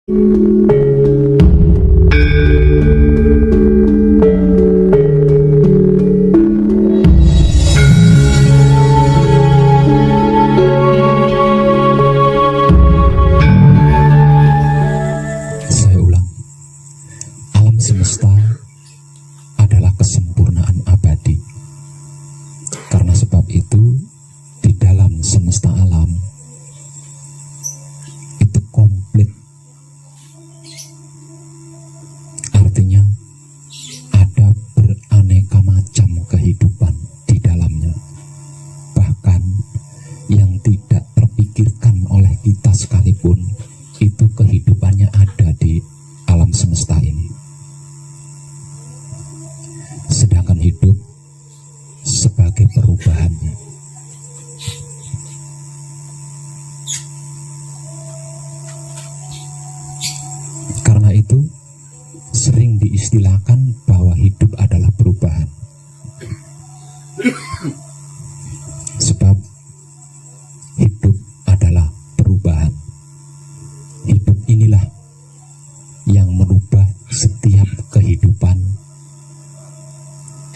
Saya ulang, alam semesta adalah kesempurnaan abadi. Karena sebab itu, di dalam semesta alam itu komplit. Artinya ada beraneka macam kehidupan di dalamnya. Bahkan yang tidak terpikirkan oleh kita sekalipun, itu kehidupannya ada di alam semesta ini. Sedangkan hidup sebagai perubahannya. Karena itu sering diistilahkan bahwa hidup adalah perubahan. Sebab hidup adalah perubahan. Hidup inilah yang merubah setiap kehidupan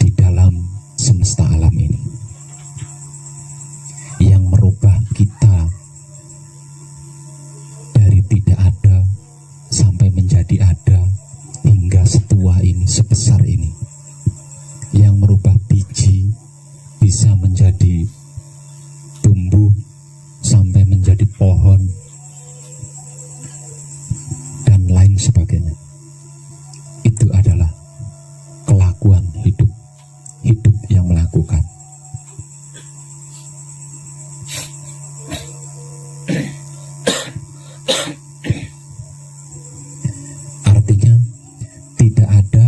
di dalam semesta alam ini, yang merubah kita dari tidak ada sampai menjadi ada, hingga setua ini, sebesar ini, yang merubah biji bisa menjadi tumbuh sampai menjadi pohon dan lain sebagainya. Itu adalah kelakuan hidup, hidup yang melakukan. Artinya tidak ada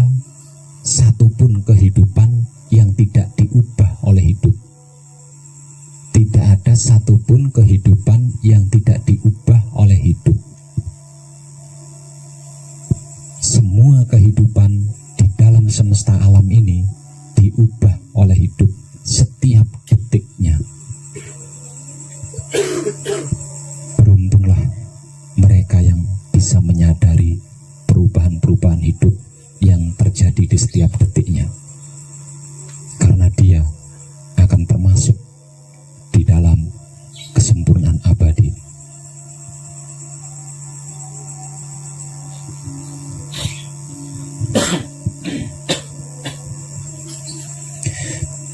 satupun kehidupan yang tidak diubah oleh hidup. Tidak ada satupun kehidupan yang tidak diubah oleh hidup. Semua kehidupan di dalam semesta alam ini diubah oleh hidup setiap detiknya. Beruntunglah mereka yang bisa menyadari perubahan-perubahan hidup yang terjadi di setiap detiknya, karena dia akan termasuk di dalam kesempurnaan abadi.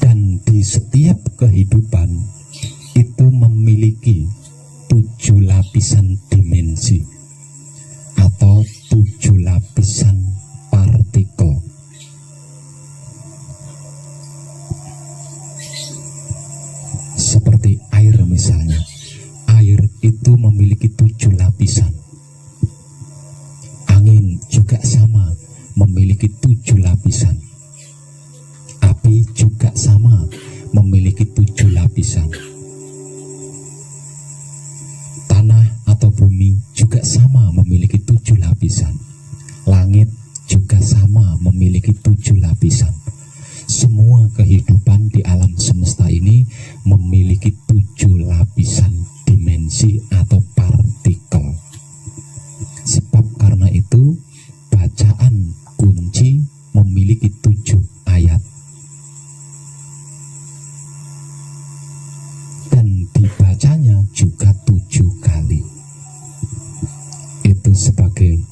Dan di setiap kehidupan itu memiliki 7 lapisan dimensi atau 7 lapisan partikel. Seperti air misalnya, air itu memiliki 7 lapisan. Angin juga sama, memiliki 7 lapisan. Api juga sama, memiliki 7 lapisan. Tanah atau bumi juga sama, memiliki 7 lapisan. Langit juga sama, memiliki 7 lapisan. Semua kehidupan di alam semesta ini memiliki 7 lapisan dimensi atau partikel. Sebab karena itu bacaan kunci memiliki 7 ayat. Dan dibacanya juga 7 kali. Itu sebagai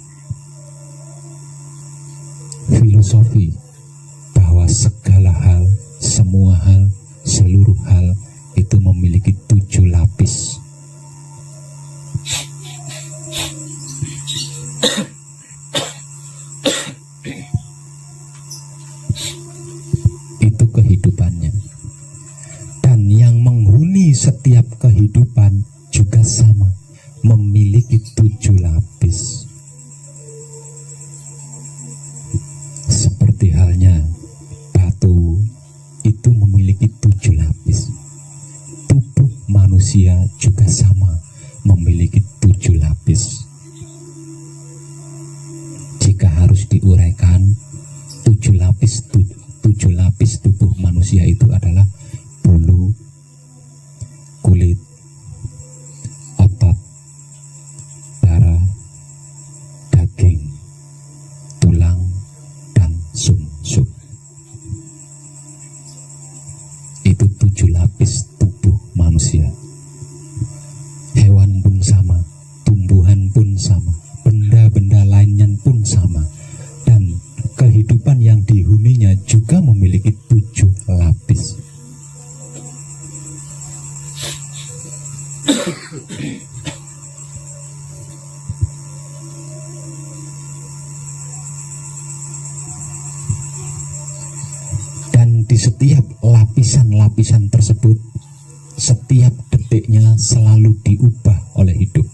filosofi bahwa segala hal, semua hal, seluruh hal itu memiliki 7 lapis. Itu kehidupannya. Dan yang menghuni setiap kehidupan juga sama, memiliki 7 lapis. Seperti halnya batu itu memiliki 7 lapis. Tubuh manusia juga sama, memiliki 7 lapis. Jika harus diuraikan, 7 lapis tubuh manusia itu adalah bulu, kulit, otot, darah, di setiap lapisan-lapisan tersebut, setiap detiknya selalu diubah oleh hidup.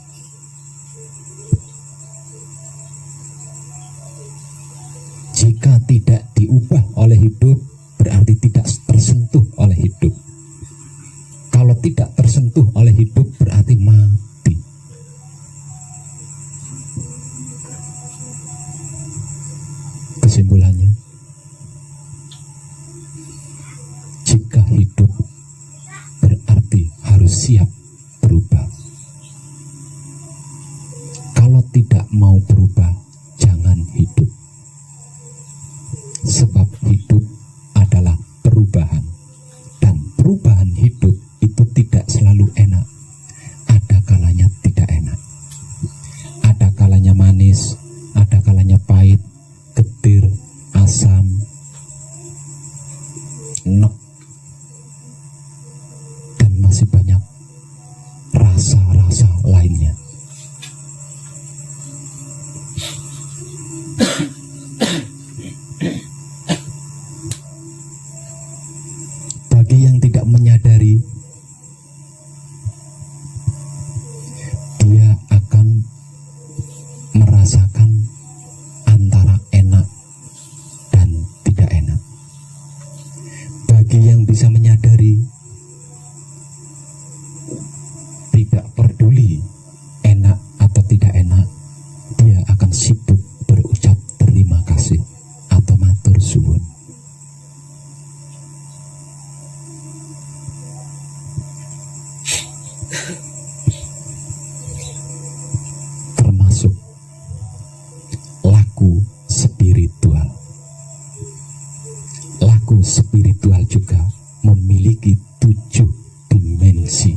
Jika tidak diubah oleh hidup, berarti tidak tersentuh oleh hidup. Kalau tidak tersentuh oleh hidup, berarti mati. Kesimpulannya, jika hidup berarti harus siap berubah. Kalau tidak mau berubah, jangan hidup. Sebab hidup adalah perubahan, dan perubahan hidup itu tidak selalu enak. Ada kalanya tidak enak, ada kalanya manis, ada kalanya pahit, getir, asam, enak, dan masih banyak rasa-rasa lainnya. Bagi yang tidak menyadari, dia akan merasakan antara enak dan tidak enak. Bagi yang bisa menyadari, tidak peduli enak atau tidak enak, dia akan sibuk berucap terima kasih atau matur suwun. Termasuk laku spiritual. Laku spiritual juga memiliki 7 dimensi.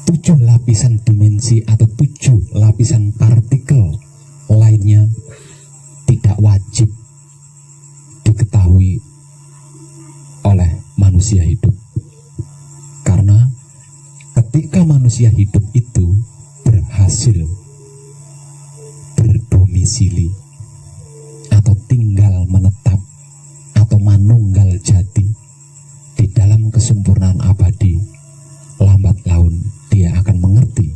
Tujuh lapisan dimensi atau 7 lapisan partikel lainnya tidak wajib diketahui oleh manusia hidup. Karena ketika manusia hidup itu berhasil berdomisili atau tinggal menetap atau manunggal jadi di dalam kesempurnaan abadi, lambat laun dia akan mengerti,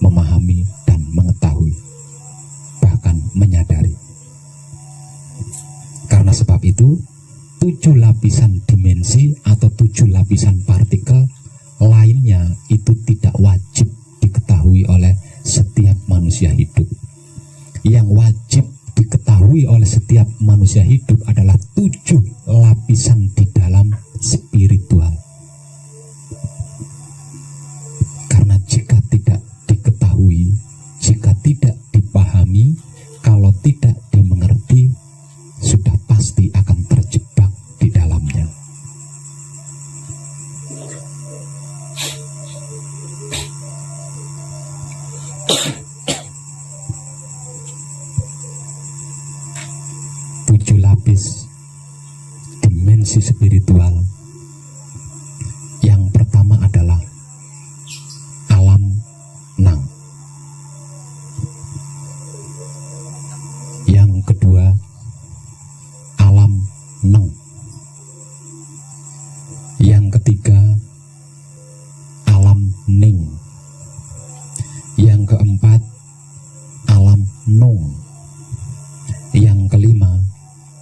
memahami, dan mengetahui, bahkan menyadari. Karena sebab itu, 7 lapisan dimensi atau 7 lapisan partikel lainnya itu tidak wajib diketahui oleh setiap manusia hidup. Yang wajib diketahui oleh setiap manusia hidup adalah 7 lapisan di dalam spiritual. Karena jika tidak diketahui, jika tidak dipahami, kalau tidak dimengerti, sudah pasti akan terjebak di dalamnya. Tujuh lapis dimensi spiritual. Yang pertama adalah alam nang. Yang kedua alam neng. Yang ketiga alam ning. Yang keempat alam nung. Yang kelima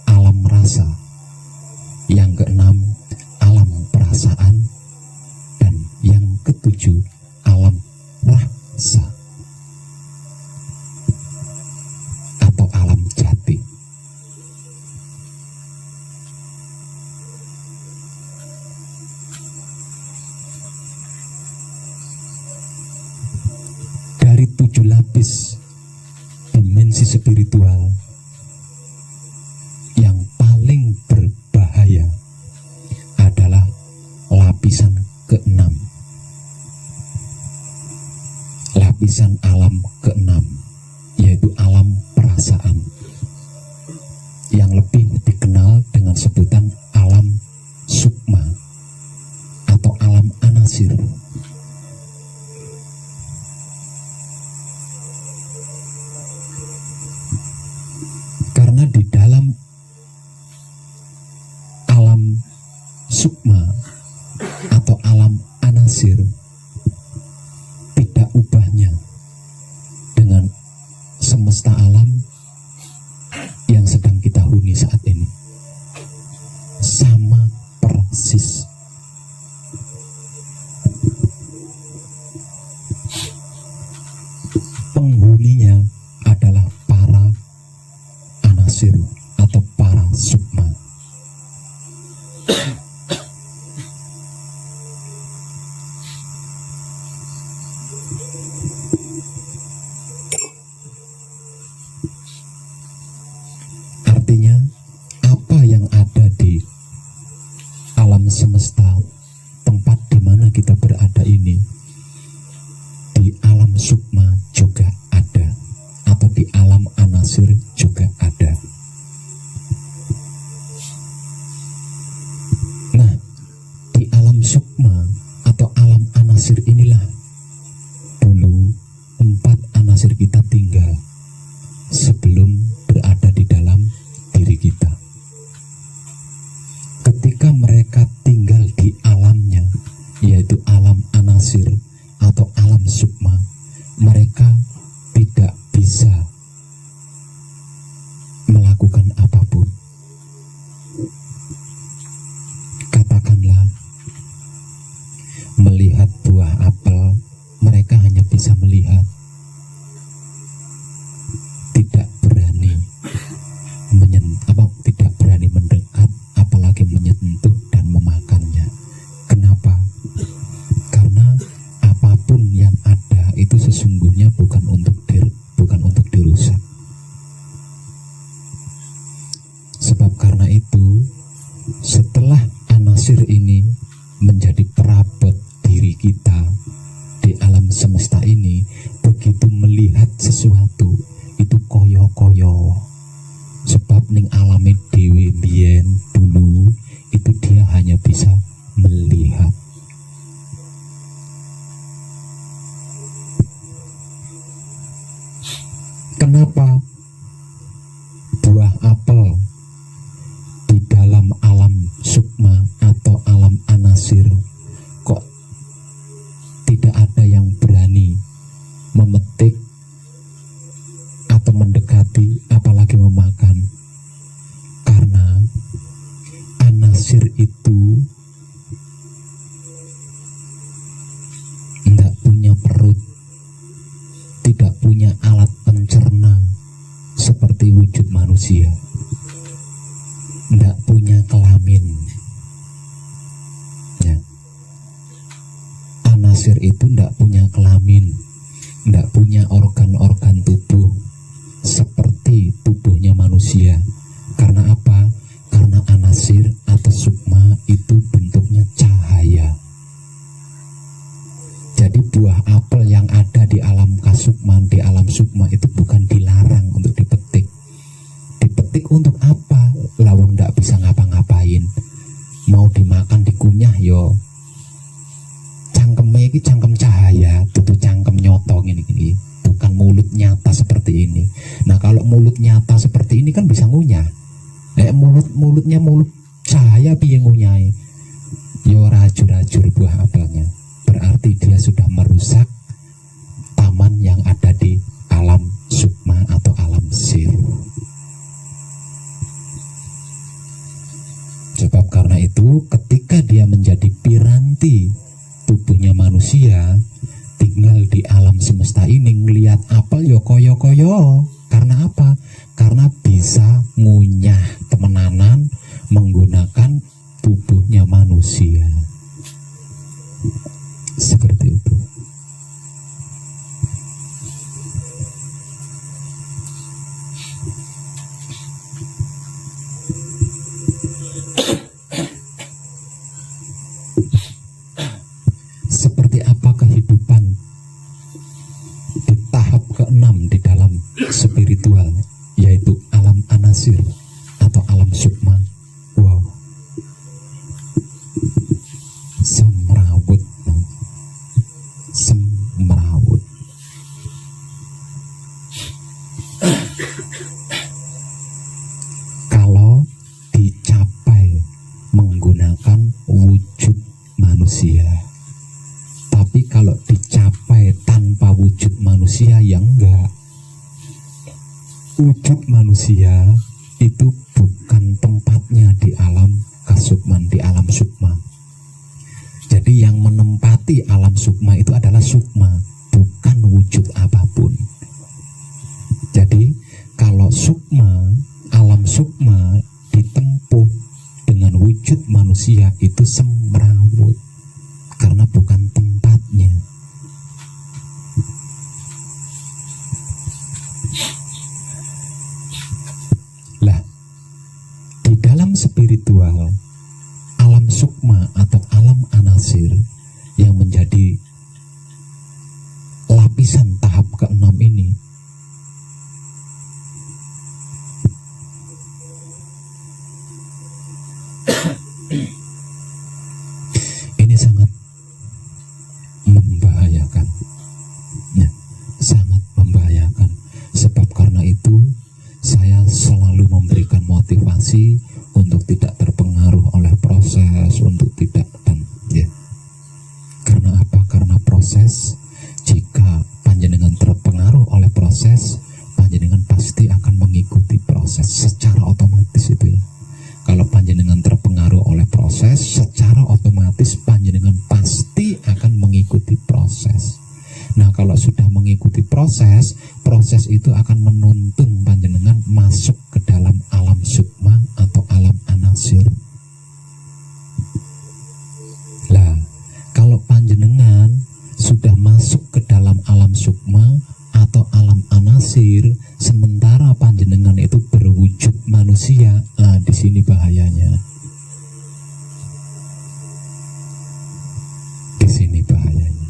alam rasa. Yang keenam alam perasaan. Dan yang ketujuh alam rasa atau alam jati. Dari 7 lapis dimensi spiritual, yang paling berbahaya adalah lapisan ke-6. Lapisan alam ke-6, yaitu alam perasaan, yang lebih dikenal dengan sebutan alam sukma. di dalam alam sukma atau alam anasir, tidak ubahnya dengan semesta alam yang sedang kita huni saat ini. Sama persis. Penghuninya adalah para anasir atau para sukma. Artinya, apa yang ada di alam semesta, tempat di mana kita berada ini, di alam sukma juga ada, atau di alam anasir juga ada. Nah, di alam sukma atau alam anasir inilah dulu 4 anasir kita tinggal sebelum berada di dalam diri kita. Ketika mereka tinggal di alamnya, yaitu alam anasir atau alam sukma, mereka tidak bisa melakukan apapun. Katakanlah melihat buah apel, mereka hanya bisa melihat, tidak berani tidak berani mendekat, apalagi menyentuh dan memakannya. Kenapa? Karena apapun yang ada itu sesungguhnya bukan untuk dirusak. Sebab karena itu, setelah anasir ini menjadi perabot diri kita di alam semesta ini, begitu melihat sesuatu itu koyo-koyo. Sebab ning alame dewe biyen dulu itu dia hanya bisa melihat. Kenapa buah apel di dalam alam sukma atau alam anasir kok tidak ada yang berani memetik atau mendekati, apalagi memakan? Karena anasir itu tidak punya perut, tidak punya alat pencerna seperti wujud manusia, tidak punya kelamin ya. Anasir itu tidak punya kelamin, tidak punya organ-organ tubuh seperti tubuhnya manusia. Karena apa? Karena anasir atau sukma itu bentuknya cahaya. Jadi buah apel yang ada di alam kasukman, di alam sukma itu bukan dilarang untuk dipetik. Dipetik untuk apa? Lawang tidak bisa ngapa-ngapain. Mau dimakan, dikunyah yo. Cangkemnya ini cangkem cahaya, itu cangkem nyotong ini. Bukan mulut nyata seperti ini. Nah, kalau mulut nyata seperti ini kan bisa ngunyah. Mulutnya mulut cahaya piye ngunyai? Yo rajur-rajur buah apelnya. Berarti dia sudah merusak taman yang ada di alam sukma atau alam sir. Sebab karena itu ketika dia menjadi piranti tubuhnya manusia, tinggal di alam semesta ini, ngelihat apel yo koyo-koyo. Karena apa? Karena bisa ngunyah temenanan menggunakan tubuhnya manusia. Seperti itu. Seperti apa kehidupan di tahap ke-6 di dalam spiritual, yaitu alam anas manusia itu bukan tempatnya di alam kasukman, di alam sukma. Jadi yang menempati alam sukma itu adalah sukma, bukan wujud apapun. Jadi kalau sukma, alam sukma ditempuh dengan wujud manusia itu semrawut, karena bukan tempatnya. Lah, di dalam spiritual, alam sukma atau alam anasir yang menjadi lapisan tahap ke-6 ini sangat membahayakan, ya, sangat membahayakan. Sebab karena itu saya selalu memberikan motivasi untuk tidak terpengaruh oleh proses, untuk tidak, dan ya. Karena apa? Karena proses, jika panjenengan terpengaruh oleh proses, panjenengan pasti akan mengikuti proses secara otomatis itu ya. Kalau panjenengan terpengaruh oleh proses, secara otomatis panjenengan pasti akan mengikuti proses. Nah, kalau sudah mengikuti proses, proses itu akan menuntun panjenengan masuk ke dalam alam sukma atau alam anasir. Lah, kalau panjenengan sudah masuk ke dalam alam sukma atau alam anasir, sementara panjenengan itu berwujud manusia, nah di sini bahayanya. Di sini bahayanya.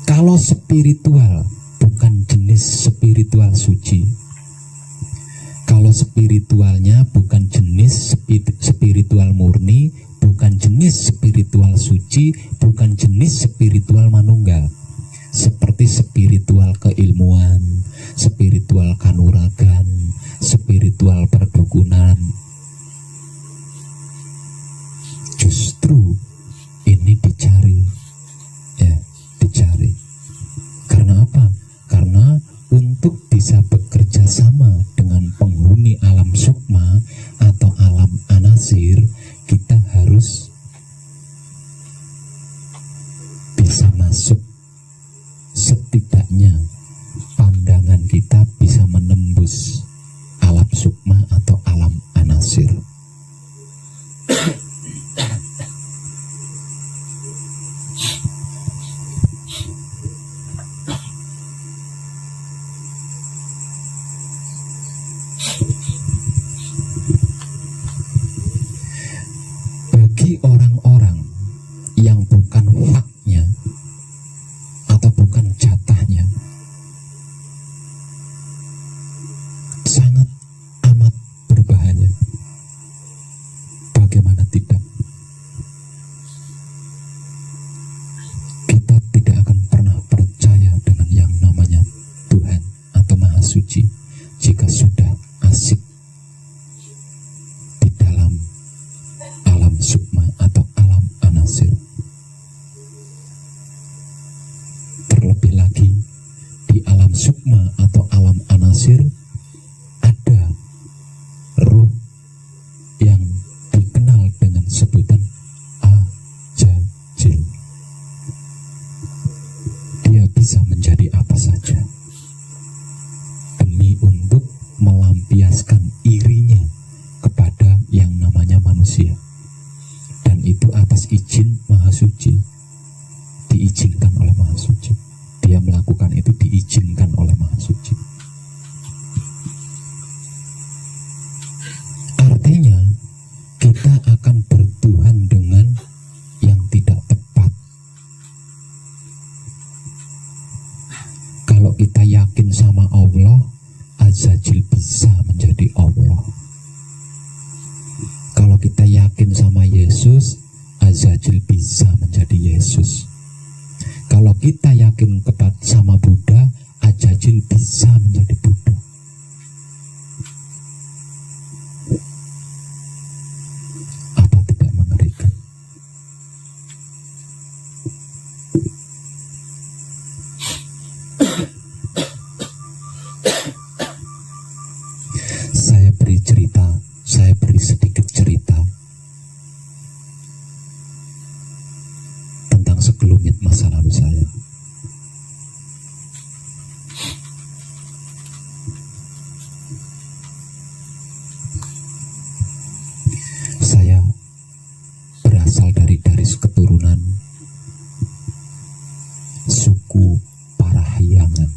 Kalau spiritual bukan jenis spiritual suci, kalau spiritualnya bukan jenis spiritual murni, bukan jenis spiritual suci, bukan jenis spiritual manunggal, seperti spiritual keilmuan, spiritual kanuragan, spiritual perdukunan. Justru ini dicari, ya, dicari. Karena apa? Karena untuk bisa bekerja sama dengan penghuni alam sukma atau alam anasir, kita harus bisa masuk, setidaknya pandangan kita bisa menembus alam sukma atau alam anasir. Bagi orang-orang yang bukan haknya atau bukan jatahnya, sangat amat berbahaya. Bagaimana tidak? Kita tidak akan pernah percaya dengan yang namanya Tuhan atau Maha Suci jika sudah asik di dalam alam sukma atau alam anasir. Terlebih lagi, di alam sukma atau alam anasir ada ruh yang dikenal dengan sebutan ajajil. Dia bisa menjadi apa saja demi untuk melampiaskan irinya kepada yang namanya manusia, dan itu atas izin Maha Suci, diizinkan oleh Maha Suci. Dia melakukan itu diizinkan oleh Maha Suci. Artinya kita akan bertuhan dengan yang tidak tepat. Kalau kita yakin sama Allah, Azajil bisa menjadi Allah. Kalau kita yakin sama Yesus, Azajil bisa menjadi Yesus. Kalau kita yakin sama Buddha, Azajil bisa menjadi Buddha. Apa tidak mengerikan? hidup masa lalu saya. Saya berasal dari garis keturunan suku Parahyangan.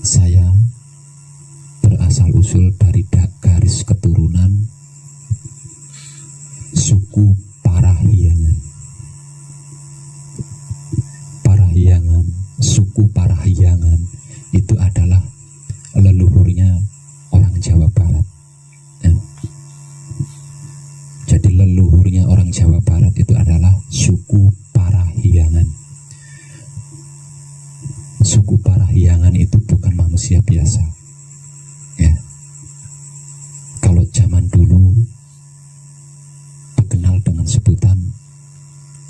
Saya berasal usul dari garis keturunan suku Parahyangan. Parahyangan, suku Parahyangan itu adalah leluhurnya orang Jawa Barat. Ya. Jadi leluhurnya orang Jawa Barat itu adalah suku Parahyangan. Suku Parahyangan itu bukan manusia biasa. Ya. Kalau zaman dulu dikenal dengan sebutan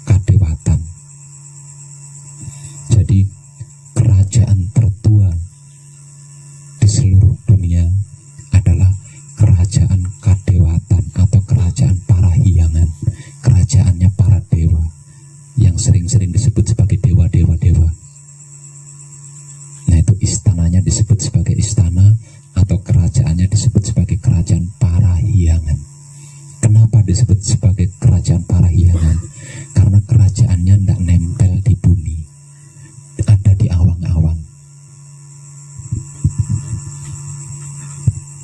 Kadewatan. Jadi kerajaan tertua di seluruh dunia adalah kerajaan Kadewatan atau kerajaan Parahyangan, kerajaannya para dewa yang sering-sering disebut sebagai dewa-dewa. Nah, itu istananya disebut sebagai istana atau kerajaannya disebut sebagai kerajaan Parahyangan. Kenapa disebut sebagai kerajaan Parahyangan? Karena kerajaannya tidak nempel di bumi, ada di awang-awang.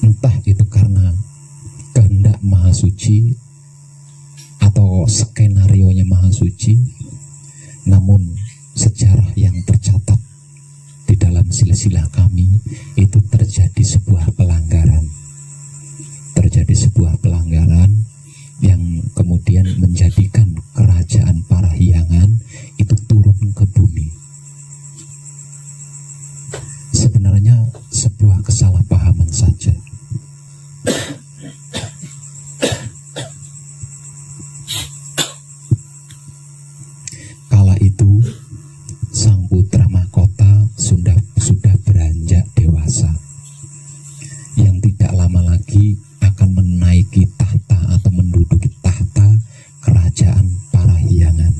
Entah itu karena kehendak Maha Suci atau skenario-nya Maha Suci, namun sejarah yang tercatat di dalam silsilah kami itu terjadi sebuah pelanggaran. Terjadi sebuah pelanggaran yang kemudian menjadikan kerajaan Parahyangan itu turun ke bumi. Sebenarnya sebuah kesalahpahaman saja. Kala itu sang putra mahkota sudah beranjak dewasa, yang tidak lama lagi akan menaiki tahta atau menduduki tahta kerajaan Parahyangan.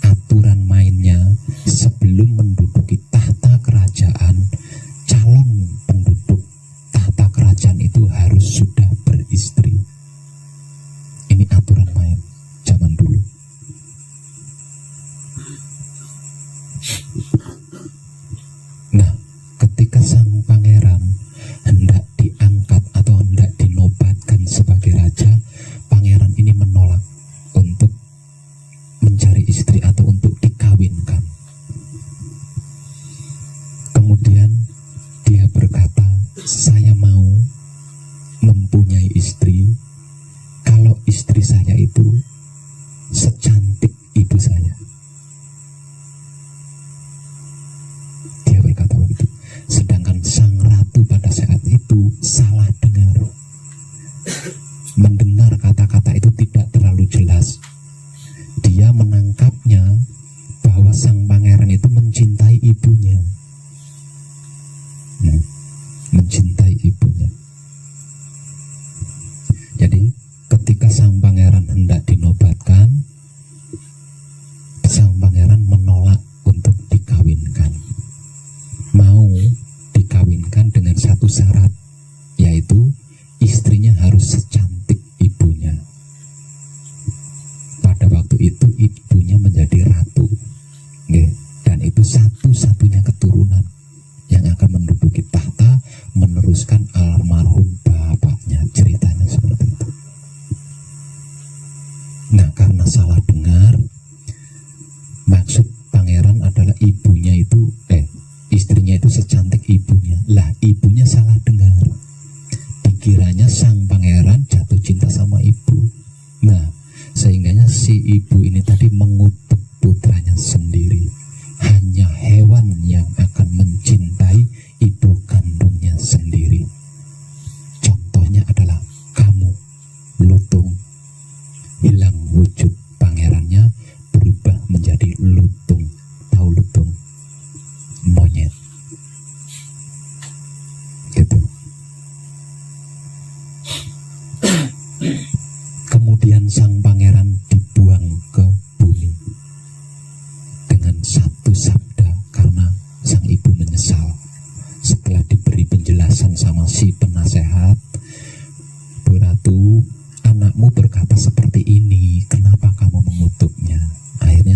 Aturan mainnya, sebelum menduduki tahta kerajaan, calon penduduk tahta kerajaan itu harus sudah beristri. Ini aturan main zaman dulu. Nah, ketika sang pangeran hendak diangkat atau hendak dinobatkan sebagai raja, pangeran ini menolak untuk mencari istri atau untuk dikawinkan. Kemudian dia berkata, saya mau mempunyai istri kalau istri saya itu secantik ibu saya. Dia berkata begitu. Sedangkan sang ratu pada saat itu salah dengar. Mendengar kata-kata itu tidak terlalu jelas. Dia menangkapnya bahwa sang pangeran itu mencintai ibunya. Nah, mencintai ibunya. Jadi ketika sang pangeran hendak dinobatkan, sang pangeran menolak untuk dikawinkan. Mau dikawinkan dengan satu syarat, yaitu istrinya harus secantik ibunya. Pada waktu itu ibunya menjadi ratu, dan itu satu-satunya keturunan yang akan menduduki tahta meneruskan almarhum bapaknya. Ceritanya seperti itu. Nah, karena salah dengar, maksud pangeran adalah ibunya itu istrinya itu secantik ibunya. Lah, ibunya salah dengar. Dikiranya sang pangeran jatuh cinta sama ibu. Nah, sehingganya si ibu ini tadi mengutuk putranya sendiri. Hanya hewan yang akan mencintai ibu kandungnya sendiri. Contohnya adalah kamu, lutung. Hilang wujud pangerannya, berubah menjadi lutung. Tahu lutung? Monyet. Gitu. Kemudian sang pangeran dibuang ke bumi.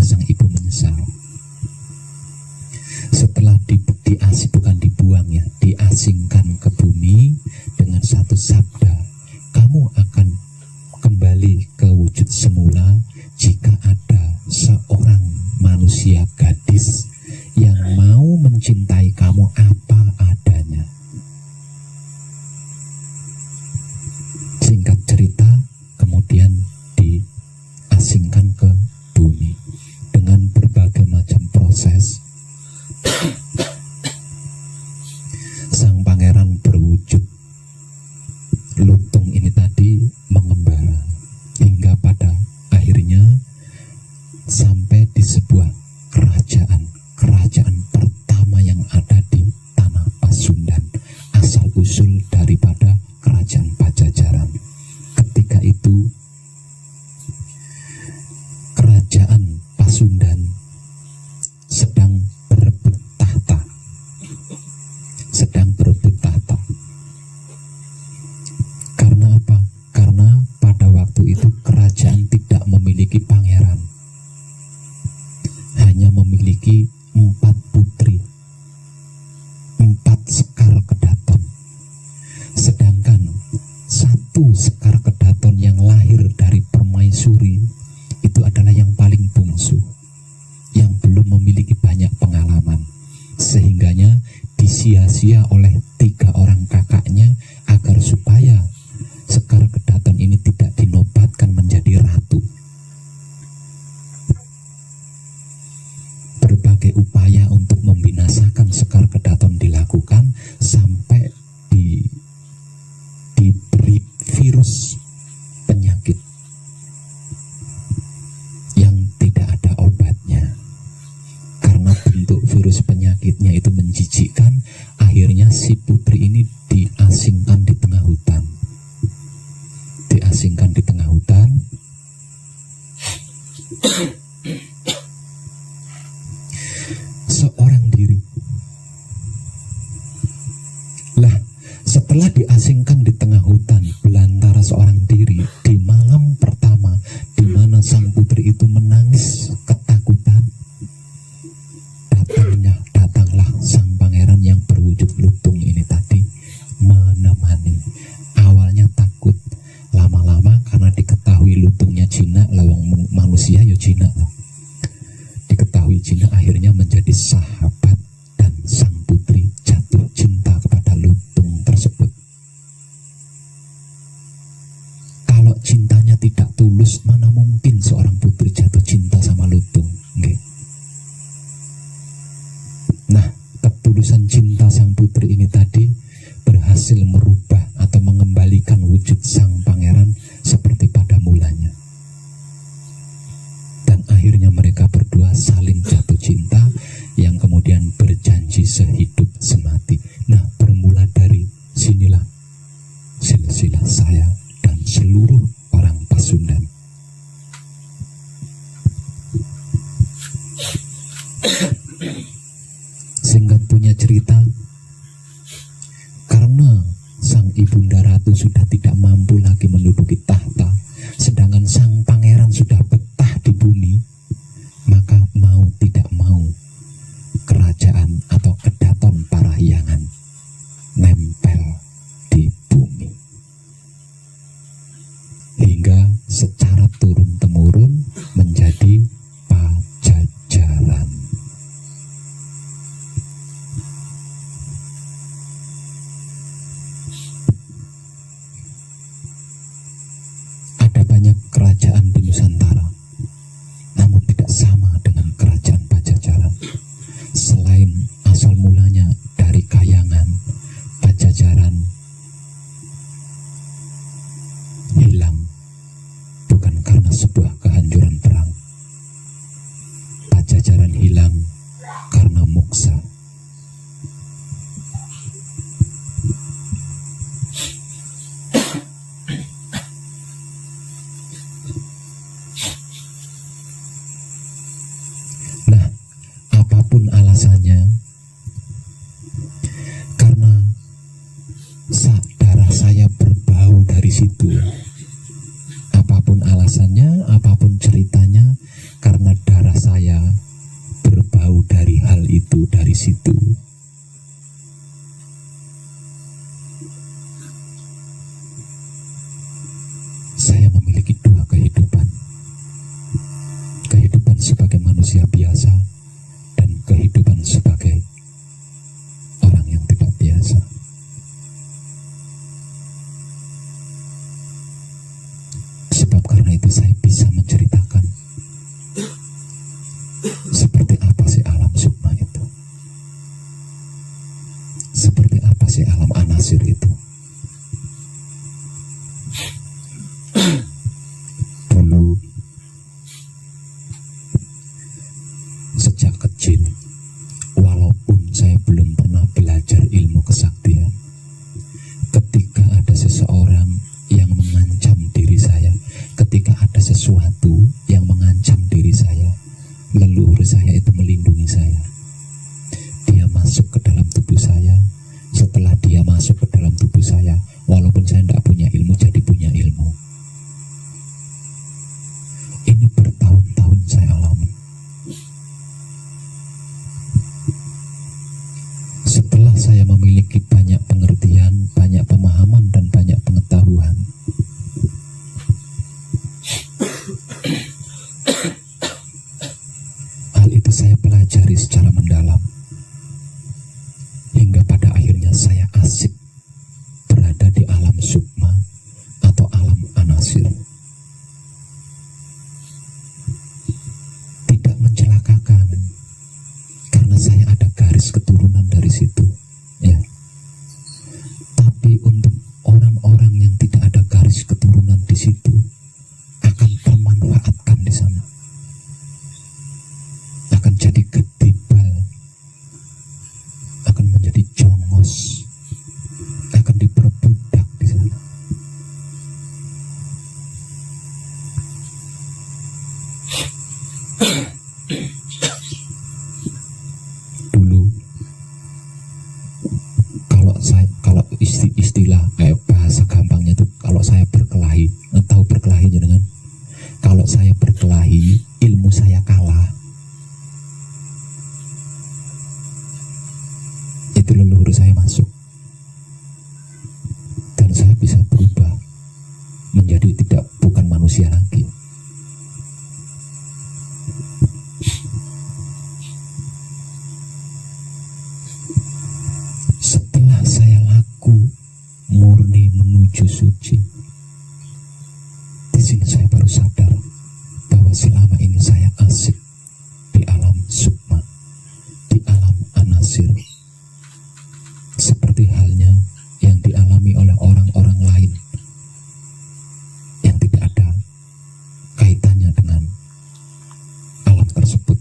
sang ibu menyesal. Setelah bukan dibuang ya, diasingkan ke bumi dengan satu sabda, kamu akan kembali ke wujud semula jika ada seorang manusia gadis yang mau mencintai kamu apa adanya. Singkat cerita, kemudian diasingkan ke bumi dengan berbagai macam proses. Sang pangeran berwujud lutung ini tadi mengembara hingga pada akhirnya sampai di sebuah kerajaan pertama yang ada di tanah Pasundan, asal usul daripada kerajaan Pajajaran. Ketika itu kerajaan Pasundan sedang berebut tahta. Karena apa? Karena pada waktu itu kerajaan tidak memiliki pangeran, hanya memiliki 4 putri, 4 sekar kedaton. Sedangkan 1 sekar kedaton yang lahir dari permaisuri itu adalah yang paling bungsu, yang belum memiliki banyak pengalaman, sehingganya disia-sia oleh 3 orang kakaknya agar supaya sekar kedaton ini tidak dinobatkan menjadi ratu. Berbagai upaya untuk membinasakan sekar kedaton dilakukan sampai diberi virus penyakit yang tidak ada obatnya. Karena bentuk virus penyakitnya itu menjijikkan, akhirnya si putri ini diasingkan di tengah hutan. Seorang diri. Lah, setelah diasingkan di tengah hutan belantara seorang diri, di malam pertama di mana sang putri itu menangis ketakutan, datanglah sang pangeran yang berwujud lutung ini tadi menemani. Awalnya takut, lama-lama karena diketahui lutungnya jinak, lawang manusia ya jinak lah. Diketahui jinak, akhirnya menjadi sahabat dan sang putri jatuh cinta kepada lutung tersebut. Kalau cintanya tidak tulus, mana mungkin seorang putri jatuh cinta sama lutung? Nggih. Nah, ketulusan cinta sang putri ini tadi berhasil merubah atau mengembalikan wujud sang pangeran seperti pada mulanya. Dan akhirnya mereka berdua saling jatuh cinta yang kemudian berjanji sehidup semati. Nah, bermula dari sinilah silsilah saya dan seluruh orang Pasundan. Singkat punya cerita, karena sang ibunda ratu sudah tidak mampu lagi menduduki tahta, sedangkan sang pangeran sudah betah di bumi, maka mau tidak mau kerajaan atau kedaton Parahyangan nempel di bumi, hingga secara turun-temurun menjadi Pajajaran. Banyak kerajaan di Nusantara, namun tidak sama dengan kerajaan Pajajaran. Selain asal mulanya dari Kayangan, Pajajaran hilang bukan karena sebuah kehancuran perang. Pajajaran hilang karena muksa. Apapun alasannya, karena darah saya berbau dari situ. Apapun alasannya, apapun ceritanya, karena darah saya hal itu dari situ. Saya memiliki dua kehidupan. Kehidupan sebagai manusia biasa dan kehidupan sebagai orang yang tidak biasa. Sebab karena itu saya bisa menceritakan seperti apa sih alam sukma itu, seperti apa sih alam anasir itu. Dulu sejak kecil, walaupun saya belum pernah belajar ilmu kesaktian, ketika ada seseorang yang mengancam diri saya, ketika ada sesuatu yang mengancam diri saya, leluhur saya itu melindungi saya. Dia masuk ke dalam tubuh saya. Setelah dia masuk ke dalam tubuh saya, walaupun saya tidak punya ilmu, jadi punya ilmu. Ini bertahun-tahun saya alami. Setelah saya memiliki banyak pengertian, banyak pemahaman, dan banyak pengetahuan, hal itu saya pelajari secara mendalam, hingga pada akhirnya saya asik berada di alam sukma atau alam anasir. Tidak mencelakakan, karena saya ada garis keturunan dari situ, ya. Tapi untuk orang-orang yang tidak ada garis keturunan di situ, akan termanfaatkan di sana, akan jadi gedebal, akan menjadi jongos, akan diperbudak di sana. Dulu kalau istilah bahasa gampangnya itu, kalau saya berkelahi, tahu berkelahi dengan, kalau saya berkelahi, ilmu saya kalah, itu leluhur saya masuk, dan saya bisa berubah menjadi bukan manusia lagi. Setelah saya laku murni menuju suci, di sini saya baru sadar bahwa selama ini saya asik di alam sukma, di alam anasir, seperti halnya yang dialami oleh orang-orang lain yang tidak ada kaitannya dengan alam tersebut,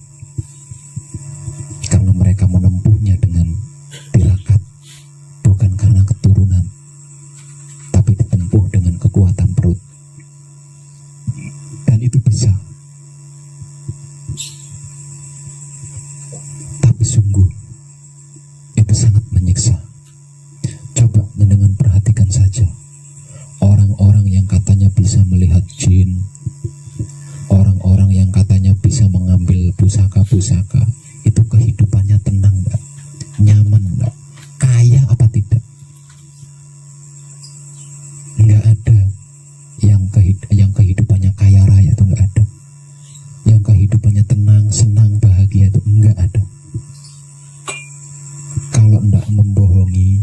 karena mereka menempuhnya dengan tirakat, bukan karena keturunan, tapi ditempuh dengan kekuatan perut. Dan itu bisa. Tapi sungguh itu sangat menyiksa. Coba dengan perhatikan saja orang-orang yang katanya bisa melihat jin, orang-orang yang katanya bisa mengambil pusaka-pusaka, itu kehidupannya tenang enggak? Nyaman enggak? Kaya apa tidak? Enggak ada yang kehidupannya kaya raya, itu enggak ada. Yang kehidupannya tenang, senang, bahagia, itu enggak ada. Kalau enggak membohongi,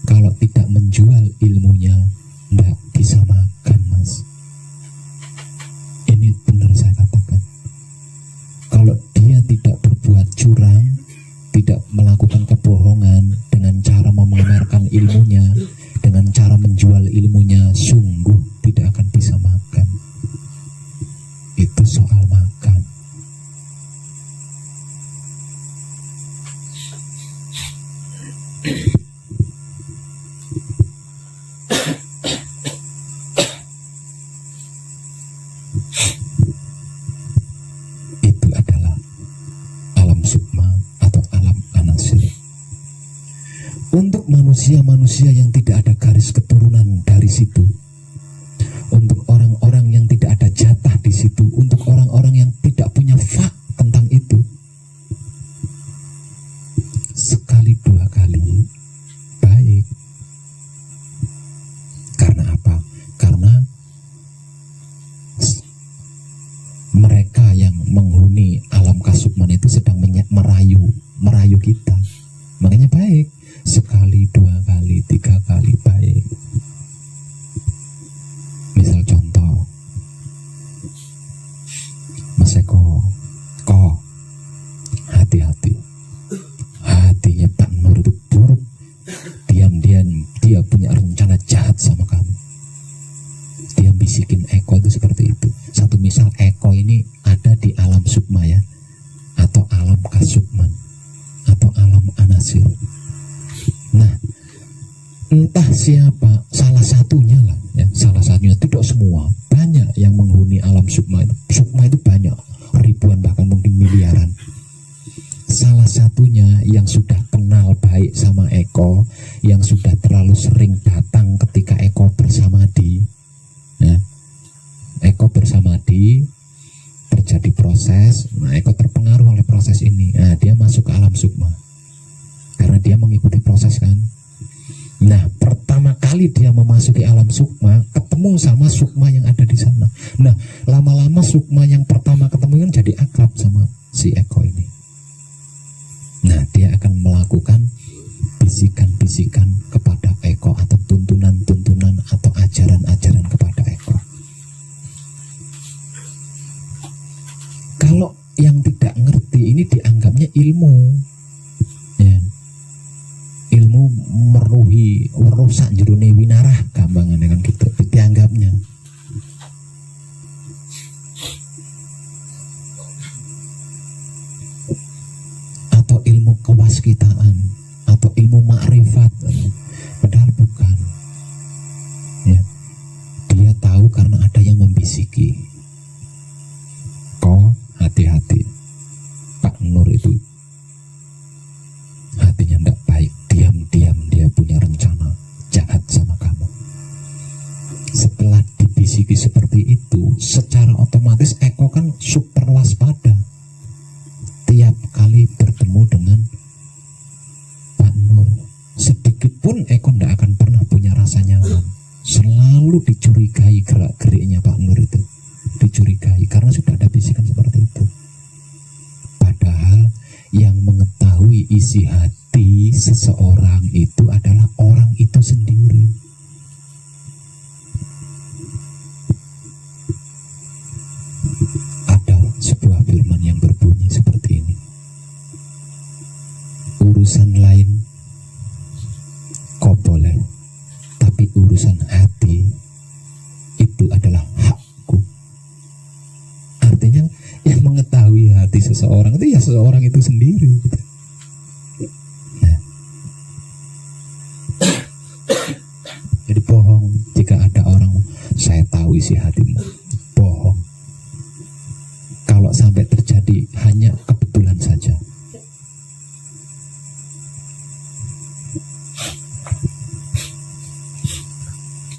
kalau tidak menjual ilmunya, enggak bisa makan, Mas. Ini benar saya katakan. Kalau dia tidak berbuat curang, tidak melakukan kebohongan dengan cara memamerkan ilmunya, dengan cara menjual ilmunya, sungguh tidak akan bisa makan. Itu soal makan. Itu adalah alam sukma atau alam anasir. Untuk manusia-manusia yang tidak ada garis keturunan dari situ, untuk orang-orang yang tidak ada jatah di situ, untuk orang-orang yang tidak punya fak tentang itu, baik, sekali, dua kali, tiga kali baik. Misal contoh, Mas Eko, kok hati-hati, hatinya Pak Nur itu buruk, diam-diam dia punya rencana jahat sama kamu. Dia bisikin Eko itu seperti itu. Satu misal Eko ini ada di alam sukma ya, atau alam kasukman, atau alam anasir. Nah, entah siapa, salah satunya lah ya, salah satunya, tidak semua, banyak yang menghuni alam sukma itu. Sukma itu banyak, ribuan bahkan mungkin miliaran. Salah satunya yang sudah kenal baik sama Eko, yang sudah terlalu sering datang ketika Eko bersamadi, ya. Eko bersamadi, terjadi proses, nah Eko terpengaruh oleh proses ini. Nah, dia masuk ke alam sukma karena dia mengikuti proses kan. Nah, pertama kali dia memasuki alam sukma, ketemu sama sukma yang ada di sana. Nah, lama-lama sukma yang pertama ketemu kan jadi akrab sama si Eko ini. Nah, dia akan melakukan bisikan-bisikan kepada Eko, atau tuntunan-tuntunan atau ajaran-ajaran kepada Eko. Kalau yang tidak ngerti ini dianggapnya ilmu, ya. Ilmu merusak jerone winarah, gampangannya kan gitu dianggapnya. Atau ilmu kewaskitaan, atau ilmu makrifat, padahal bukan. Ya. Dia tahu karena ada yang membisiki. Kok hati-hati, Pak Nur itu hatinya tidak baik, diam-diam dia punya rencana jahat sama kamu. Setelah dibisiki seperti itu, secara otomatis Eko kan super waspada. Tiap kali bertemu dengan Pak Nur, sedikit pun Eko tidak akan pernah punya rasa nyaman. Selalu dicurigai gerak-geriknya Pak Nur itu, dicurigai karena sudah ada bisikan seperti itu. Padahal yang mengetahui isi hati seseorang itu adalah orang itu sendiri. Ada sebuah firman yang berbunyi seperti ini: urusan lain kau boleh, tapi urusan hati itu adalah hakku. Artinya yang mengetahui hati seseorang itu ya seseorang itu sendiri gitu. Nah. Jadi bohong jika ada orang, saya tahu isi hatimu.